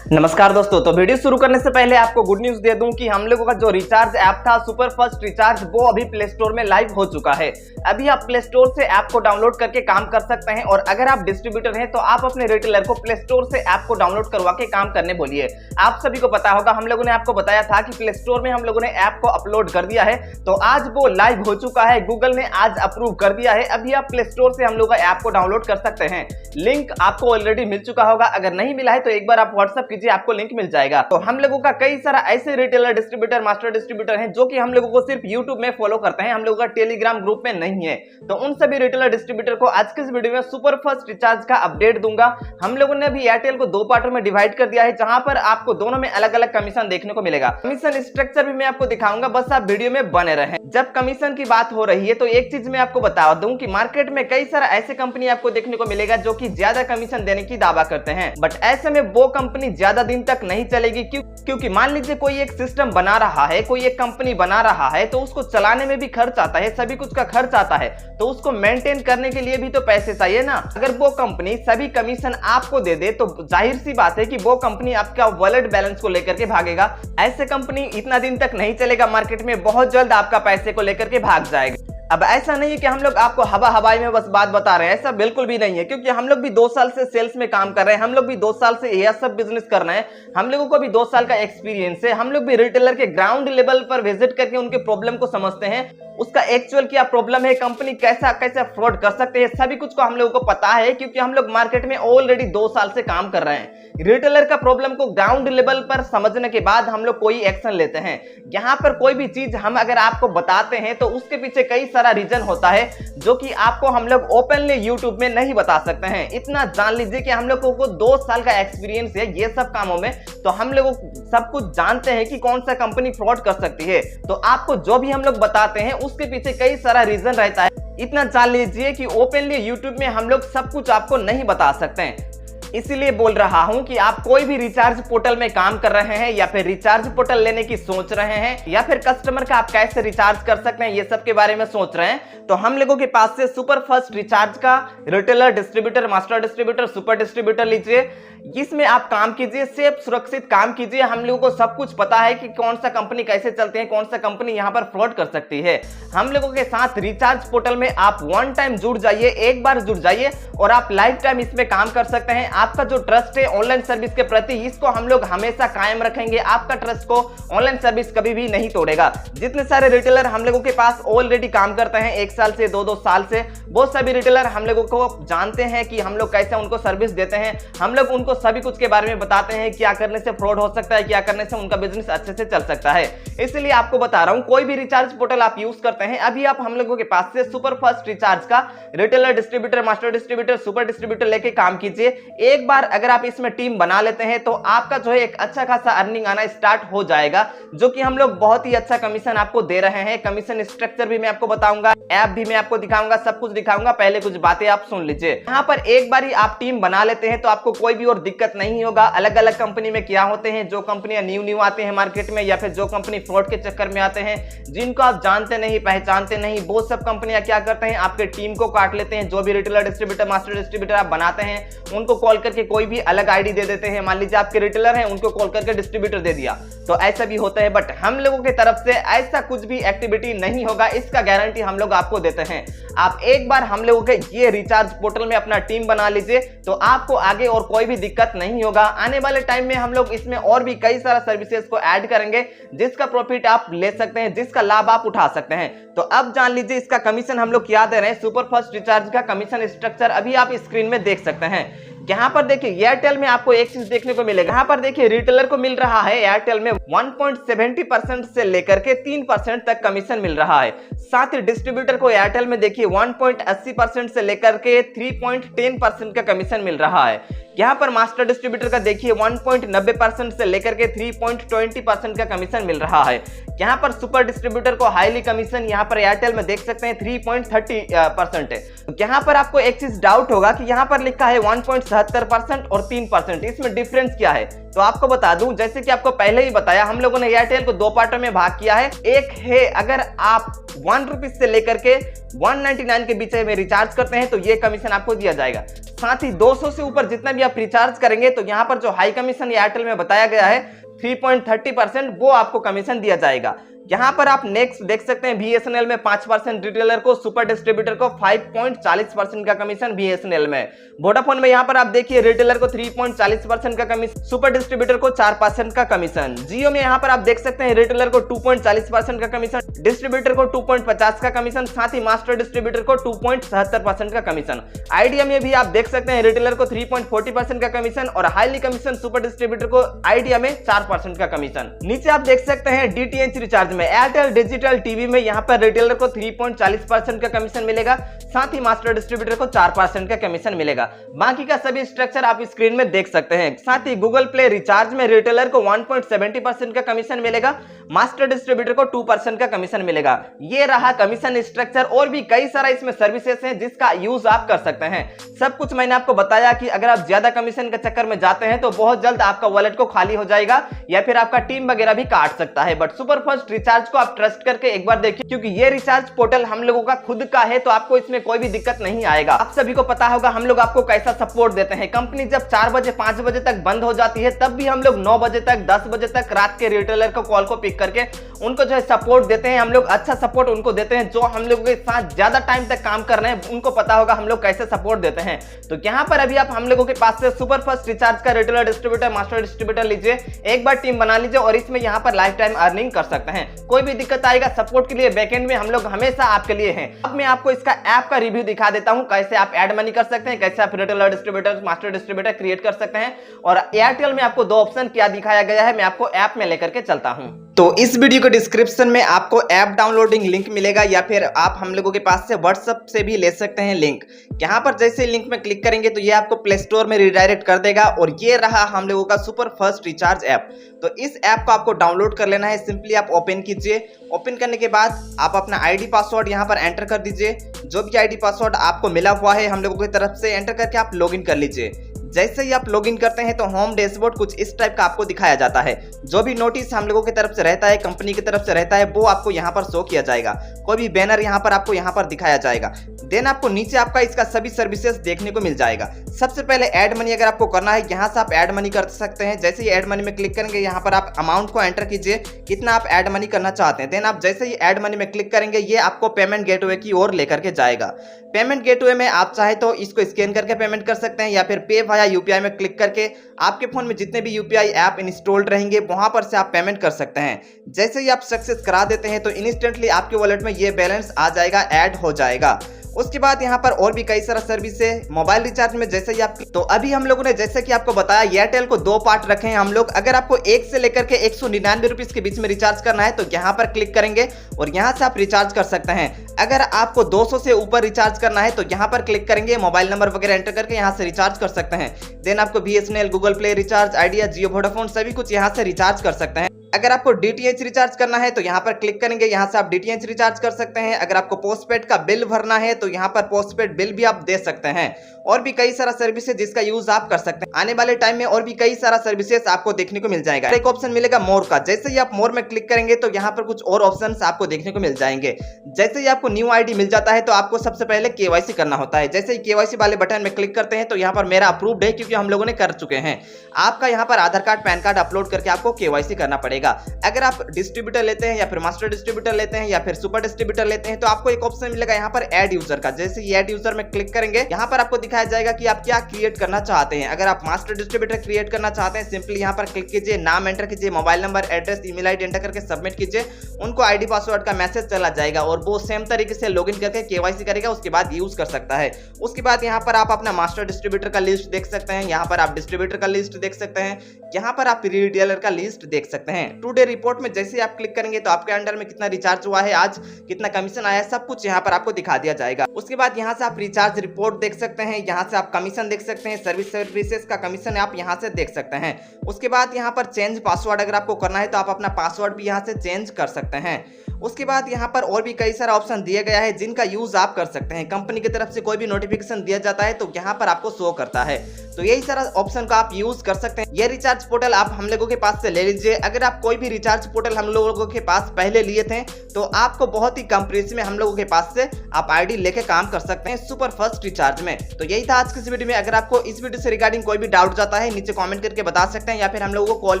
नमस्कार दोस्तों, तो वीडियो शुरू करने से पहले आपको गुड न्यूज दे दूं कि हम लोगों का जो रिचार्ज ऐप था सुपर फास्ट रिचार्ज वो अभी प्ले स्टोर में लाइव हो चुका है। अभी आप प्ले स्टोर से ऐप को डाउनलोड करके काम कर सकते हैं और अगर आप डिस्ट्रीब्यूटर हैं तो आप अपने रिटेलर को प्ले स्टोर से ऐप को डाउनलोड करवा के काम करने बोलिए। आप सभी को पता होगा, हम लोगों ने आपको बताया था कि प्ले स्टोर में हम लोगों ने ऐप को अपलोड कर दिया है, तो आज वो लाइव हो चुका है। गूगल ने आज अप्रूव कर दिया है। अभी आप प्ले स्टोर से हम लोग का ऐप को डाउनलोड कर सकते हैं। लिंक आपको ऑलरेडी मिल चुका होगा, अगर नहीं मिला है तो एक बार आप व्हाट्सएप कीजिए, आपको लिंक मिल जाएगा। तो हम लोगों का कई सारा ऐसे रिटेलर, डिस्ट्रीब्यूटर, मास्टर डिस्ट्रीब्यूटर हैं जो कि हम लोगों को सिर्फ यूट्यूब में फॉलो करते हैं, हम लोगों का टेलीग्राम ग्रुप में नहीं है। तो उन सभी रिटेलर, डिस्ट्रीब्यूटर को आज के इस वीडियो में सुपर फास्ट रिचार्ज का अपडेट दूंगा। हम लोगों ने अभी एयरटेल को दो पार्टों में डिवाइड कर दिया है, जहां पर आपको दोनों में अलग अलग कमीशन देखने को मिलेगा। कमीशन स्ट्रक्चर भी मैं आपको दिखाऊंगा, बस आप वीडियो में बने रहें। जब कमीशन की बात हो रही है तो एक चीज मैं आपको बता दूं कि मार्केट में कई सारा ऐसे कंपनी आपको देखने को मिलेगा जो कि ज्यादा कमीशन देने की दावा करते हैं, बट ऐसे में वो कंपनी ज्यादा दिन तक नहीं चलेगी। क्योंकि मान लीजिए कोई एक सिस्टम बना रहा है, कोई एक कंपनी बना रहा है, तो उसको चलाने में भी खर्च आता है, सभी कुछ का खर्च आता है, तो उसको मेंटेन करने के लिए भी तो पैसे चाहिए ना। अगर वो कंपनी सभी कमीशन आपको दे दे तो जाहिर सी बात है कि वो कंपनी आपका वॉलेट बैलेंस को लेकर के भागेगा। ऐसे कंपनी इतना दिन तक नहीं चलेगा मार्केट में, बहुत जल्द आपका पैसे को लेकर के भाग जाएगा। अब ऐसा नहीं है कि हम लोग आपको हवाई में बस बात बता रहे हैं, ऐसा बिल्कुल भी नहीं है, क्योंकि हम लोग भी 2 साल से सेल्स में काम कर रहे हैं, हम लोग भी 2 साल से यह सब बिजनेस कर रहे हैं, हम लोगों को भी 2 साल का एक्सपीरियंस है। हम लोग भी रिटेलर के ग्राउंड लेवल पर विजिट करके उनके प्रॉब्लम को समझते हैं, उसका एक्चुअल क्या प्रॉब्लम है, कंपनी कैसा कैसा फ्रॉड कर सकते हैं, सभी कुछ को हम लोगों को पता है, क्योंकि हम लोग मार्केट में ऑलरेडी 2 साल से काम कर रहे हैं। रिटेलर का प्रॉब्लम को ग्राउंड लेवल पर समझने के बाद हम लोग कोई एक्शन लेते हैं। यहाँ पर कोई भी चीज हम अगर आपको बताते हैं तो उसके पीछे कई सारा रीजन होता है जो कि आपको हम लोग ओपनली यूट्यूब में नहीं बता सकते हैं। इतना जान लीजिए कि हम लोगों को 2 साल का एक्सपीरियंस है ये सब कामों में, तो हम लोग सब कुछ जानते हैं कि कौन सा कंपनी फ्रॉड कर सकती है। तो आपको जो भी हम लोग बताते हैं उसके पीछे कई सारा रीजन रहता है। इतना जान लीजिए कि ओपनली यूट्यूब में हम लोग सब कुछ आपको नहीं बता सकते हैं। इसीलिए बोल रहा हूं कि आप कोई भी रिचार्ज पोर्टल में काम कर रहे हैं या फिर रिचार्ज पोर्टल लेने की सोच रहे हैं या फिर कस्टमर का आप कैसे रिचार्ज कर सकते हैं ये सब के बारे में सोच रहे हैं, तो हम लोगों के पास से सुपर फास्ट रिचार्ज का retailer, distributor, master distributor, super distributor लीजिए। इसमें आप काम कीजिए, सेफ सुरक्षित काम कीजिए। हम लोगों को सब कुछ पता है कि कौन सा कंपनी कैसे चलते हैं, कौन सा कंपनी यहां पर फ्रॉड कर सकती है। हम लोगों के साथ रिचार्ज पोर्टल में आप वन टाइम जुड़ जाइए, एक बार जुड़ जाइए और आप लाइफ टाइम इसमें काम कर सकते हैं। आपका जो ट्रस्ट है ऑनलाइन सर्विस के प्रति, इसको हम लोग हमेशा कायम रखेंगे। आपका ट्रस्ट को ऑनलाइन सर्विस कभी भी नहीं तोड़ेगा। जितने सारे रिटेलर हम लोगों के पास ऑलरेडी काम करते हैं 1 साल से 2-2 साल से, वो सभी रिटेलर हम लोगों को जानते हैं कि हम लोग कैसे उनको सर्विस देते हैं। हम लोग उनको सभी कुछ के बारे में बताते हैं, क्या करने से फ्रॉड हो सकता है, क्या करने से उनका बिजनेस अच्छे से चल सकता है। इसलिए आपको बता रहा हूं, कोई भी रिचार्ज पोर्टल आप यूज करते हैं, अभी आप हम लोगों के पास से सुपर फास्ट रिचार्ज का retailer, distributor, master distributor, super distributor लेके काम कीजिए। एक बार अगर आप इसमें टीम बना लेते हैं तो आपका जो है एक अच्छा खासा अर्निंग आना स्टार्ट हो जाएगा, जो कि हम लोग बहुत ही अच्छा कमीशन आपको दे रहे हैं। कमीशन स्ट्रक्चर भी मैं आपको बताऊंगा, ऐप भी मैं आपको दिखाऊंगा, सब कुछ दिखाऊंगा। पहले कुछ बातें आप सुन लीजिए। यहाँ पर एक बार ही आप टीम बना लेते हैं तो आपको कोई भी और दिक्कत नहीं होगा। अलग अलग कंपनी में क्या होते हैं, जो कंपनियां न्यू आते हैं मार्केट में या फिर जो कंपनी फ्रॉड के चक्कर में आते हैं, जिनको आप जानते नहीं, पहचानते नहीं, वो सब कंपनियां क्या करते हैं, आपके टीम को काट लेते हैं। जो भी रिटेलर, डिस्ट्रीब्यूटर, मास्टर डिस्ट्रीब्यूटर आप बनाते हैं, उनको कॉल करके कोई भी अलग आईडी दे देते हैं। मान लीजिए आपके रिटेलर हैं, उनको कॉल करके डिस्ट्रीब्यूटर दे दिया, तो ऐसा भी होता है। बट हम लोगों की तरफ से ऐसा कुछ भी एक्टिविटी नहीं होगा, इसका गारंटी हम लोग आपको देते हैं। आप एक बार हम लोगों के ये रिचार्ज पोर्टल में अपना टीम बना लीजिए तो आपको आगे और कोई भी दिक्कत नहीं होगा। आने वाले टाइम में हम लोग इसमें और भी कई सारा सर्विसेज को ऐड करेंगे, जिसका प्रॉफिट आप ले सकते हैं, जिसका लाभ आप उठा सकते हैं। तो अब जान लीजिए इसका कमीशन हम लोग क्या दे रहे हैं। सुपर फास्ट रिचार्ज का कमीशन स्ट्रक्चर अभी आप स्क्रीन में देख सकते हैं। यहाँ पर देखिए एयरटेल में आपको एक चीज देखने को मिलेगा। यहाँ पर देखिए रिटेलर को मिल रहा है एयरटेल में 1.70% से लेकर के 3% तक कमीशन मिल रहा है। साथ ही डिस्ट्रीब्यूटर को एयरटेल में देखिए 1.80% से लेकर के 3.10% का कमीशन मिल रहा है। यहाँ पर मास्टर डिस्ट्रीब्यूटर का देखिए 1.90% से लेकर के 3.20% का कमीशन मिल रहा है। यहाँ पर सुपर डिस्ट्रीब्यूटर को हाईली कमीशन यहाँ पर एयरटेल में देख सकते हैं 3.30% है। यहाँ पर आपको एक चीज डाउट होगा कि यहाँ पर लिखा है 1.70 77% और 3%। इसमें डिफरेंस क्या है तो आपको बता दूं, जैसे कि आपको पहले ही बताया, हम लोगों ने एयरटेल को 2 पार्टों में भाग किया है। एक है अगर आप 1 रुपीज से लेकर के 199 के बीच में रिचार्ज करते हैं तो ये कमीशन आपको दिया जाएगा। साथ ही 200 से ऊपर जितना भी आप रिचार्ज करेंगे तो यहाँ पर जो हाई कमीशन एयरटेल में बताया गया है 3.30%, वो आपको कमीशन दिया जाएगा। यहाँ पर आप नेक्स्ट देख सकते हैं बीएसएनएल में 5% रिटेलर को, सुपर डिस्ट्रीब्यूटर को 5.40% का कमीशन बीएसएनएल में। वोडाफोन में यहाँ पर आप देखिए रिटेलर को 3.40% का कमीशन, सुपर डिस्ट्रीब्यूटर को 4% का कमीशन। जियो में यहाँ पर आप देख सकते हैं रिटेलर को 2.40% का कमीशन, डिस्ट्रीब्यूटर को 2.50 का कमीशन, साथ ही मास्टर डिस्ट्रीब्यूटर को 2.77% का कमीशन। आइडिया में भी आप देख सकते हैं रिटेलर को 3.40% का कमीशन और हाईली कमीशन सुपर डिस्ट्रीब्यूटर को आइडिया में 4% का कमीशन। नीचे आप देख सकते हैं डीटीएच रिचार्ज में एयरटेल डिजिटल टीवी में यहाँ पर रिटेलर को 3.40% का कमीशन मिलेगा, साथ ही मास्टर डिस्ट्रीब्यूटर को 4% का कमीशन मिलेगा। बाकी का सभी स्ट्रक्चर आप स्क्रीन में देख सकते हैं। साथ ही गूगल प्ले रिचार्ज में रिटेलर को 1.70% का कमीशन मिलेगा, मास्टर डिस्ट्रीब्यूटर को 2% का कमीशन मिलेगा। ये रहा कमीशन स्ट्रक्चर। और भी कई सारा इसमें सर्विसेज हैं जिसका यूज आप कर सकते हैं। सब कुछ मैंने आपको बताया कि अगर आप ज्यादा कमीशन के चक्कर में जाते हैं तो बहुत जल्द आपका वॉलेट को खाली हो जाएगा या फिर आपका टीम वगैरह भी काट सकता है। बट सुपर फास्ट रिचार्ज को आप ट्रस्ट करके एक बार देखिए, क्योंकि ये रिचार्ज पोर्टल हम लोगों का खुद का है तो आपको इसमें कोई भी दिक्कत नहीं आएगा। आप सभी को पता होगा हम लोग आपको कैसा सपोर्ट देते हैं। कंपनी जब 4 बजे 5 बजे तक बंद हो जाती है तब भी हम लोग 9 बजे तक 10 बजे तक रात के रिटेलर को कॉल को पिक करके उनको जो है सपोर्ट देते हैं। हम लोग अच्छा सपोर्ट उनको देते हैं जो हम लोगों के साथ ज्यादा टाइम तक काम कर रहे हैं, उनको पता होगा हम लोग कैसे सपोर्ट देते हैं। तो यहाँ पर अभी आप हम लोगों के पास से सुपर फास्ट रिचार्ज का रिटेलर डिस्ट्रीब्यूटर मास्टर डिस्ट्रीब्यूटर लीजिए, एक बार टीम बना लीजिए और इसमें यहाँ पर लाइफ टाइम अर्निंग कर सकते हैं। कोई भी दिक्कत आएगा सपोर्ट के लिए बैकएंड में हम लोग हमेशा आपके लिए हैं। अब मैं आपको इसका ऐप का रिव्यू दिखा देता हूं, कैसे आप ऐड मनी कर सकते हैं, कैसे आप retailer distributor master distributor create कर सकते हैं। और एयरटेल में आपको 2 ऑप्शन क्या दिखाया गया है मैं आपको ऐप में लेकर के चलता हूं। तो इस वीडियो के डिस्क्रिप्शन में आपको ऐप डाउनलोडिंग लिंक मिलेगा या फिर आप हम लोगों के पास से व्हाट्सएप से भी ले सकते हैं लिंक। यहाँ पर जैसे लिंक में क्लिक करेंगे तो ये आपको प्ले स्टोर में रिडायरेक्ट कर देगा और ये रहा हम लोगों का सुपर फास्ट रिचार्ज ऐप। तो इस ऐप को आपको डाउनलोड कर लेना है। सिंपली आप ओपन कीजिए। ओपन करने के बाद आप अपना आईडी पासवर्ड यहाँ पर एंटर कर दीजिए। जो भी आईडी पासवर्ड आपको मिला हुआ है हम लोगों की तरफ से एंटर करके आप लॉगिन कर लीजिए। जैसे ही आप लॉगिन करते हैं तो होम डैशबोर्ड कुछ इस टाइप का आपको दिखाया जाता है। जो भी नोटिस हम लोगों की तरफ से रहता है, कंपनी की तरफ से रहता है, वो आपको यहाँ पर शो किया जाएगा। कोई भी बैनर यहाँ पर आपको यहाँ पर दिखाया जाएगा। देन आपको नीचे आपका इसका सभी सर्विसेज देखने को मिल जाएगा। सबसे पहले ऐड मनी अगर आपको करना है यहाँ से आप ऐड मनी कर सकते हैं। जैसे ही ऐड मनी में क्लिक करेंगे यहाँ पर आप अमाउंट को एंटर कीजिए, कितना आप ऐड मनी करना चाहते हैं। देन आप जैसे ही ऐड मनी में क्लिक करेंगे ये आपको पेमेंट गेटवे की ओर लेकर के जाएगा। पेमेंट गेटवे में आप चाहे तो इसको स्कैन करके पेमेंट कर सकते हैं या फिर पे वाया यूपीआई में क्लिक करके आपके फोन में जितने भी यूपीआई ऐप इंस्टॉल्ड रहेंगे वहां पर से आप पेमेंट कर सकते हैं। जैसे ही आप सक्सेस करा देते हैं तो इंस्टेंटली आपके वॉलेट में ये बैलेंस आ जाएगा, ऐड हो जाएगा। उसके बाद यहाँ पर और भी कई सारा सर्विस है मोबाइल रिचार्ज में। जैसे ही आप तो अभी हम लोगों ने जैसे कि आपको बताया एयरटेल को 2 पार्ट रखे हैं हम लोग। अगर आपको 1 से लेकर के 199 रुपीज के बीच में रिचार्ज करना है तो यहाँ पर क्लिक करेंगे और यहाँ से आप रिचार्ज कर सकते हैं। अगर आपको 200 से ऊपर रिचार्ज करना है तो यहाँ पर क्लिक करेंगे, मोबाइल नंबर वगैरह एंटर करके यहाँ से रिचार्ज कर सकते हैं। देन आपको BSNL, Google Play recharge, Idea, Jio, Vodafone सभी कुछ यहाँ से रिचार्ज कर सकते हैं। अगर आपको डीटीएच रिचार्ज करना है तो यहाँ पर क्लिक करेंगे, यहाँ से आप डीटीएच रिचार्ज कर सकते हैं। अगर आपको पोस्टपेड का बिल भरना है तो यहाँ पर पोस्टपेड बिल भी आप दे सकते हैं। और भी कई सारा सर्विस है जिसका यूज आप कर सकते हैं। आने वाले टाइम में और भी कई सारा सर्विसेज आपको देखने को मिल जाएगा। एक ऑप्शन मिलेगा मोर का। जैसे ही आप मोर में क्लिक करेंगे तो यहाँ पर कुछ और ऑप्शंस आपको देखने को मिल जाएंगे। जैसे ही आपको न्यू आईडी मिल जाता है तो आपको सबसे पहले केवाईसी करना होता है। जैसे ही केवाईसी वाले बटन में क्लिक करते हैं तो यहाँ पर मेरा अप्रूव्ड है क्योंकि हम लोगों ने कर चुके हैं। आपका यहाँ पर आधार कार्ड, पैन कार्ड अपलोड करके आपको केवाईसी करना पड़ेगा। अगर आप डिस्ट्रीब्यूटर लेते हैं या फिर मास्टर डिस्ट्रीब्यूटर लेते हैं या फिर सुपर डिस्ट्रीब्यूटर लेते हैं तो आपको एक ऑप्शन मिलेगा यहाँ पर ऐड यूजर का। जैसे ऐड यूजर में क्लिक करेंगे यहाँ पर आपको दिखाया जाएगा कि आप क्या क्रिएट करना चाहते हैं। अगर आप मास्टर डिस्ट्रीब्यूटर क्रिएट करना चाहते हैं सिंपली यहाँ पर क्लिक कीजिए, नाम एंटर कीजिए, mobile number, address, email ID enter करके सबमिट कीजिए। उनको आईडी पासवर्ड का मैसेज चला जाएगा और वो सेम तरीके से लॉगिन करके केवाईसी करेगा, उसके बाद यूज कर सकता है। उसके बाद यहाँ पर आप अपना मास्टर डिस्ट्रीब्यूटर का लिस्ट देख सकते हैं, यहाँ पर आप डिस्ट्रीब्यूटर का लिस्ट देख सकते हैं, यहाँ पर आप रिटेलर का लिस्ट देख सकते हैं। हैं। टुडे रिपोर्ट में जैसे आप क्लिक करेंगे तो आपके अंडर में कितना रिचार्ज हुआ है, आज कितना कमीशन आया है, सब कुछ यहाँ पर आपको दिखा दिया जाएगा। उसके बाद यहाँ से आप रिचार्ज रिपोर्ट देख सकते हैं, यहाँ से आप कमीशन देख सकते हैं, सर्विसेज का कमीशन आप यहाँ से देख सकते हैं। उसके बाद यहाँ पर चेंज पासवर्ड अगर आपको करना है तो आप अपना पासवर्ड भी यहाँ से चेंज कर सकते हैं। उसके बाद यहाँ पर और भी कई सारा ऑप्शन दिया गया है जिनका यूज आप कर सकते हैं। कंपनी की तरफ से कोई भी नोटिफिकेशन दिया जाता है तो यहाँ पर आपको शो करता है, तो यही सारा ऑप्शन का आप यूज कर सकते हैं। ये रिचार्ज पोर्टल आप हम लोगों के पास से ले लीजिए। अगर आप कोई भी रिचार्ज पोर्टल हम लोगों के पास पहले लिए थे तो आपको बहुत ही कम प्राइस में हम लोगों के पास से आप आईडी लेके काम कर सकते हैं सुपर फास्ट रिचार्ज में। तो यही था आज की इस वीडियो में। अगर आपको इस वीडियो से रिगार्डिंग कोई भी डाउट जाता है नीचे कमेंट करके बता सकते हैं या फिर हम लोगों को कॉल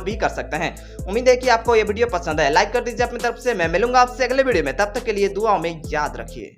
भी कर सकते हैं। उम्मीद है कि आपको ये वीडियो पसंद है, लाइक कर दीजिए अपनी तरफ से। मैं मिलूंगा आपसे अगले वीडियो में, तब तक के लिए दुआओं में याद रखिए।